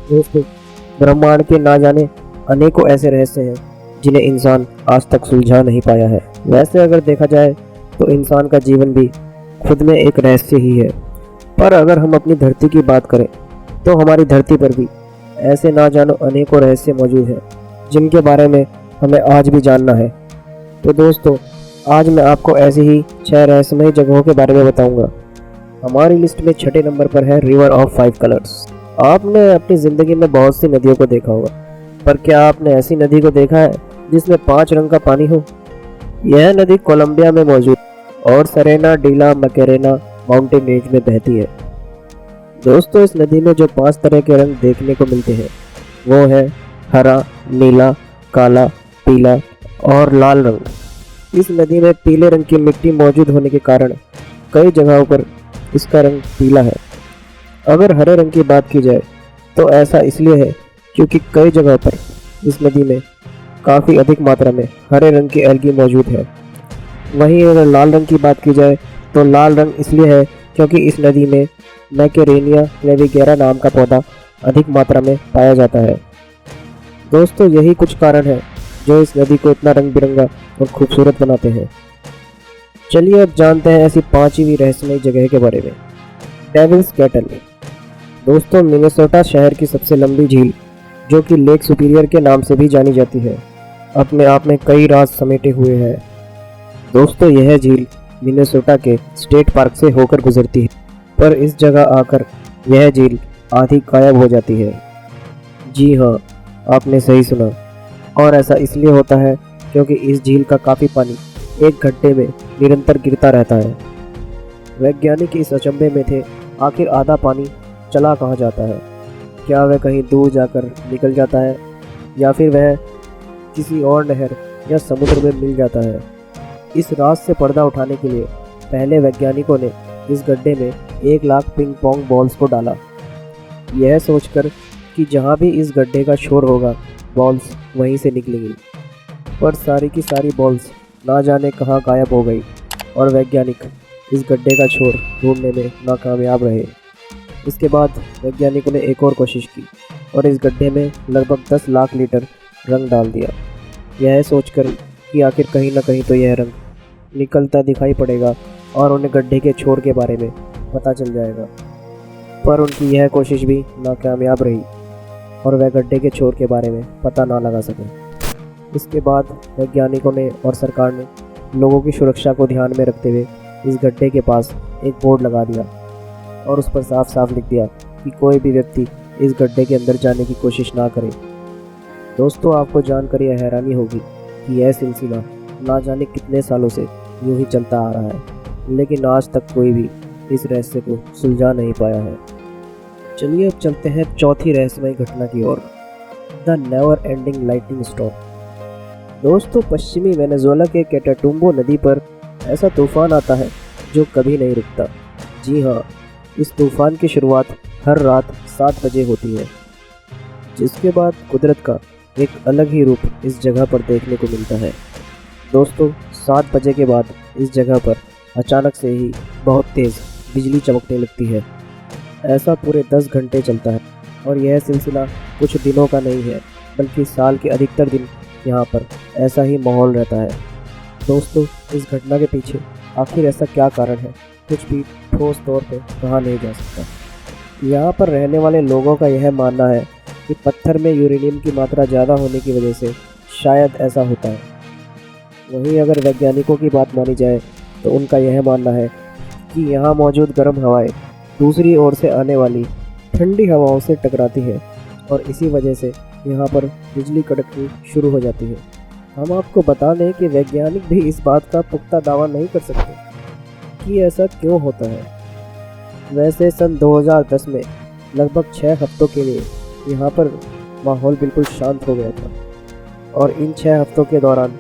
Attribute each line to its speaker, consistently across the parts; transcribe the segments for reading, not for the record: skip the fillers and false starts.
Speaker 1: दोस्तों, ब्रह्मांड के ना जाने अनेकों ऐसे रहस्य हैं जिन्हें इंसान आज तक सुलझा नहीं पाया है। वैसे अगर देखा जाए तो इंसान का जीवन भी खुद में एक रहस्य ही है। पर अगर हम अपनी धरती की बात करें तो हमारी धरती पर भी ऐसे ना जानो अनेकों रहस्य मौजूद हैं जिनके बारे में हमें आज भी जानना है। तो दोस्तों, आज मैं आपको ऐसी ही 6 रहस्यमयी जगहों के बारे में बताऊंगा। हमारी लिस्ट में छठे नंबर पर है रिवर ऑफ 5 कलर्स। आपने अपनी ज़िंदगी में बहुत सी नदियों को देखा होगा, पर क्या आपने ऐसी नदी को देखा है जिसमें 5 रंग का पानी हो? यह नदी कोलंबिया में मौजूद और सरेना डीला मकेरेना माउंटेन रेंज में बहती है। दोस्तों, इस नदी में जो 5 तरह के रंग देखने को मिलते हैं वो है हरा, नीला, काला, पीला और लाल रंग। इस नदी में पीले रंग की मिट्टी मौजूद होने के कारण कई जगहों पर इसका रंग पीला है। अगर हरे रंग की बात की जाए तो ऐसा इसलिए है क्योंकि कई जगहों पर इस नदी में काफ़ी अधिक मात्रा में हरे रंग की एल्गी मौजूद है। वहीं अगर लाल रंग की बात की जाए तो लाल रंग इसलिए है क्योंकि इस नदी में मैकेरेनिया क्लेविगेरा नाम का पौधा अधिक मात्रा में पाया जाता है। दोस्तों, यही कुछ कारण है जो इस नदी को इतना रंग बिरंगा और खूबसूरत बनाते हैं। चलिए अब जानते हैं ऐसी 5वीं रहस्यमयी जगह के बारे में, डेविल्स कैटल। दोस्तों, मिनेसोटा शहर की सबसे लंबी झील जो कि लेक सुपीरियर के नाम से भी जानी जाती है, अपने आप में कई राज समेटे हुए है। दोस्तों, यह झील मिनेसोटा के स्टेट पार्क से होकर गुजरती है, पर इस जगह आकर यह झील आधी गायब हो जाती है। जी हाँ, आपने सही सुना, और ऐसा इसलिए होता है क्योंकि इस झील का काफ़ी पानी एक गड्ढे में निरंतर गिरता रहता है। वैज्ञानिक इस अचंभे में थे, आखिर आधा पानी चला कहाँ जाता है? क्या वह कहीं दूर जाकर निकल जाता है या फिर वह किसी और नहर या समुद्र में मिल जाता है? इस राज से पर्दा उठाने के लिए पहले वैज्ञानिकों ने इस गड्ढे में 1 लाख पिंग पोंग बॉल्स को डाला, यह सोचकर कि जहाँ भी इस गड्ढे का शोर होगा बॉल्स वहीं से निकलेंगी। पर सारी की सारी बॉल्स ना जाने कहाँ गायब हो गई और वैज्ञानिक इस गड्ढे का शोर ढूंढने में नाकामयाब रहे। इसके बाद वैज्ञानिकों ने एक और कोशिश की और इस गड्ढे में लगभग 10 लाख लीटर रंग डाल दिया, यह सोचकर कि आखिर कहीं ना कहीं तो यह रंग निकलता दिखाई पड़ेगा और उन्हें गड्ढे के छोर के बारे में पता चल जाएगा। पर उनकी यह कोशिश भी नाकामयाब रही और वह गड्ढे के छोर के बारे में पता ना लगा सके। इसके बाद वैज्ञानिकों ने और सरकार ने लोगों की सुरक्षा को ध्यान में रखते हुए इस गड्ढे के पास एक बोर्ड लगा दिया और उस पर साफ साफ लिख दिया कि कोई भी व्यक्ति इस गड्ढे के अंदर जाने की कोशिश ना करे। दोस्तों, आपको जानकर यह हैरानी होगी कि यह सिलसिला ना जाने कितने सालों से यूं ही चलता आ रहा है, लेकिन आज तक कोई भी इस रहस्य को सुलझा नहीं पाया है। चलिए अब चलते हैं चौथी रहस्यमयी घटना की ओर, the never ending lightning storm. दोस्तों, पश्चिमी वेनेजुएला के कैटाटुम्बो नदी पर ऐसा तूफान आता है जो कभी नहीं रुकता। जी हाँ, इस तूफान की शुरुआत हर रात 7 बजे होती है, जिसके बाद कुदरत का एक अलग ही रूप इस जगह पर देखने को मिलता है। दोस्तों, 7 बजे के बाद इस जगह पर अचानक से ही बहुत तेज़ बिजली चमकने लगती है। ऐसा पूरे 10 घंटे चलता है और यह सिलसिला कुछ दिनों का नहीं है, बल्कि साल के अधिकतर दिन यहाँ पर ऐसा ही माहौल रहता है। दोस्तों, इस घटना के पीछे आखिर ऐसा क्या कारण है, कुछ भी ठोस तौर पे कहा नहीं जा सकता। यहाँ पर रहने वाले लोगों का यह मानना है कि पत्थर में यूरेनियम की मात्रा ज़्यादा होने की वजह से शायद ऐसा होता है। वहीं अगर वैज्ञानिकों की बात मानी जाए तो उनका यह मानना है कि यहाँ मौजूद गर्म हवाएं दूसरी ओर से आने वाली ठंडी हवाओं से टकराती है और इसी वजह से यहाँ पर बिजली कड़कनी शुरू हो जाती है। हम आपको बता दें कि वैज्ञानिक भी इस बात का पुख्ता दावा नहीं कर सकते कि ऐसा क्यों होता है। वैसे सन 2010 में लगभग 6 हफ्तों के लिए यहाँ पर माहौल बिल्कुल शांत हो गया था और इन 6 हफ्तों के दौरान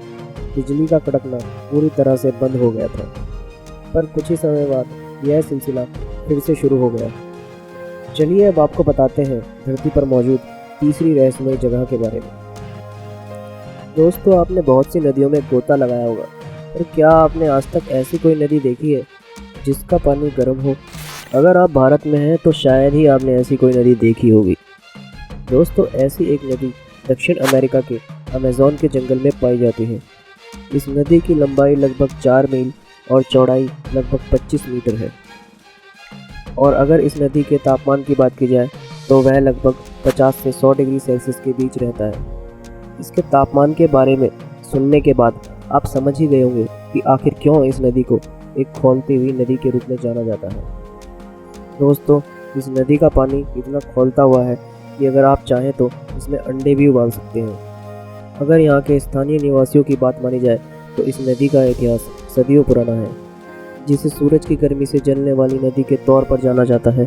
Speaker 1: बिजली का कड़कना पूरी तरह से बंद हो गया था। पर कुछ ही समय बाद यह सिलसिला फिर से शुरू हो गया। चलिए अब आपको बताते हैं धरती पर मौजूद तीसरी रहस्यमयी जगह के बारे में। दोस्तों, आपने बहुत सी नदियों में गोता लगाया होगा, पर क्या आपने आज तक ऐसी कोई नदी देखी है जिसका पानी गर्म हो? अगर आप भारत में हैं तो शायद ही आपने ऐसी कोई नदी देखी होगी। दोस्तों ऐसी एक नदी दक्षिण अमेरिका के अमेज़न के जंगल में पाई जाती है। इस नदी की लंबाई लगभग 4 मील और चौड़ाई लगभग 25 मीटर है। और अगर इस नदी के तापमान की बात की जाए तो वह लगभग 50 से 100 डिग्री सेल्सियस के बीच रहता है। इसके तापमान के बारे में सुनने के बाद आप समझ ही गए होंगे कि आखिर क्यों इस नदी को एक खौलती हुई नदी के रूप में जाना जाता है। दोस्तों इस नदी का पानी इतना खौलता हुआ है कि अगर आप चाहें तो इसमें अंडे भी उबाल सकते हैं। अगर यहाँ के स्थानीय निवासियों की बात मानी जाए तो इस नदी का इतिहास सदियों पुराना है, जिसे सूरज की गर्मी से जलने वाली नदी के तौर पर जाना जाता है।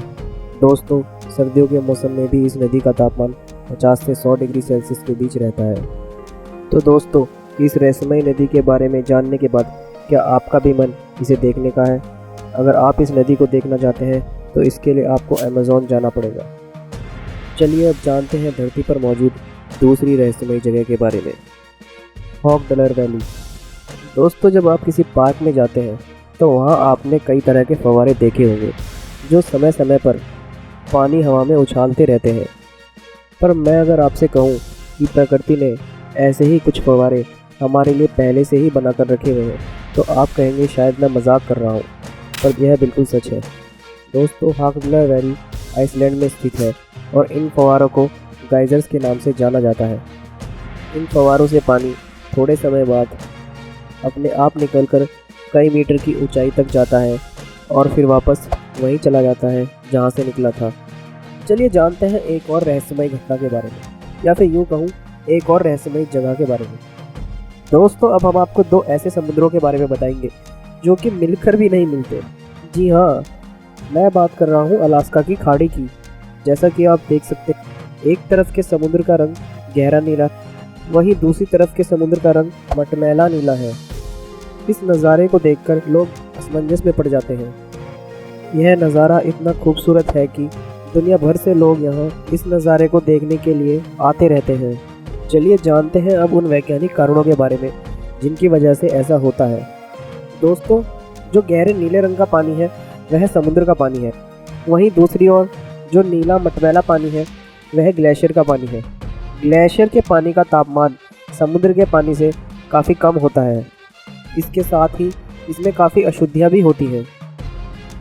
Speaker 1: दोस्तों सर्दियों के मौसम में भी इस नदी का तापमान 50 से 100 डिग्री सेल्सियस के बीच रहता है। तो दोस्तों इस रहस्यमयी नदी के बारे में जानने के बाद क्या आपका भी मन इसे देखने का है? अगर आप इस नदी को देखना चाहते हैं तो इसके लिए आपको अमेज़न जाना पड़ेगा। चलिए अब जानते हैं धरती पर मौजूद दूसरी रहस्यमयी जगह के बारे में, हॉगडलर वैली। दोस्तों जब आप किसी पार्क में जाते हैं तो वहाँ आपने कई तरह के फव्वारे देखे होंगे जो समय समय पर पानी हवा में उछालते रहते हैं। पर मैं अगर आपसे कहूँ कि प्रकृति ने ऐसे ही कुछ फव्वारे हमारे लिए पहले से ही बना कर रखे हुए हैं तो आप कहेंगे शायद मैं मजाक कर रहा हूँ, पर यह बिल्कुल सच है। दोस्तों हॉगडलर वैली आइसलैंड में स्थित है और इन फव्वारों को गाइजर्स के नाम से जाना जाता है। इन फव्वारों से पानी थोड़े समय बाद अपने आप निकलकर कई मीटर की ऊंचाई तक जाता है और फिर वापस वहीं चला जाता है जहां से निकला था। चलिए जानते हैं एक और रहस्यमयी घटना के बारे में, या फिर यूँ कहूँ एक और रहस्यमयी जगह के बारे में। दोस्तों अब हम आपको 2 ऐसे समुद्रों के बारे में बताएंगे जो कि मिलकर भी नहीं मिलते। जी हाँ, मैं बात कर रहा हूँ अलास्का की खाड़ी की। जैसा कि आप देख सकते हैं एक तरफ के समुद्र का रंग गहरा नीला, वहीं दूसरी तरफ के समुद्र का रंग मटमैला नीला है। इस नज़ारे को देखकर लोग असमंजस में पड़ जाते हैं। यह नज़ारा इतना खूबसूरत है कि दुनिया भर से लोग यहाँ इस नज़ारे को देखने के लिए आते रहते हैं। चलिए जानते हैं अब उन वैज्ञानिक कारणों के बारे में जिनकी वजह से ऐसा होता है। दोस्तों जो गहरे नीले रंग का पानी है वह समुद्र का पानी है, वहीं दूसरी ओर जो नीला मटमैला पानी है वह ग्लेशियर का पानी है। ग्लेशियर के पानी का तापमान समुद्र के पानी से काफ़ी कम होता है। इसके साथ ही इसमें काफ़ी अशुद्धियाँ भी होती हैं।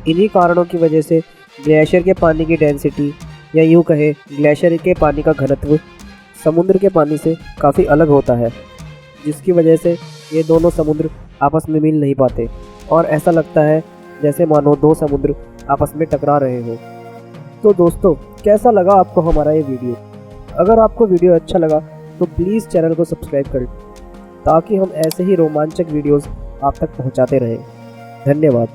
Speaker 1: इन्हीं कारणों की वजह से ग्लेशियर के पानी की डेंसिटी, या यूँ कहें ग्लेशियर के पानी का घनत्व समुद्र के पानी से काफ़ी अलग होता है, जिसकी वजह से ये दोनों समुद्र आपस में मिल नहीं पाते और ऐसा लगता है जैसे मानो 2 समुद्र आपस में टकरा रहे हो। तो दोस्तों कैसा लगा आपको हमारा ये वीडियो? अगर आपको वीडियो अच्छा लगा तो प्लीज़ चैनल को सब्सक्राइब करें ताकि हम ऐसे ही रोमांचक वीडियोस आप तक पहुंचाते रहें। धन्यवाद।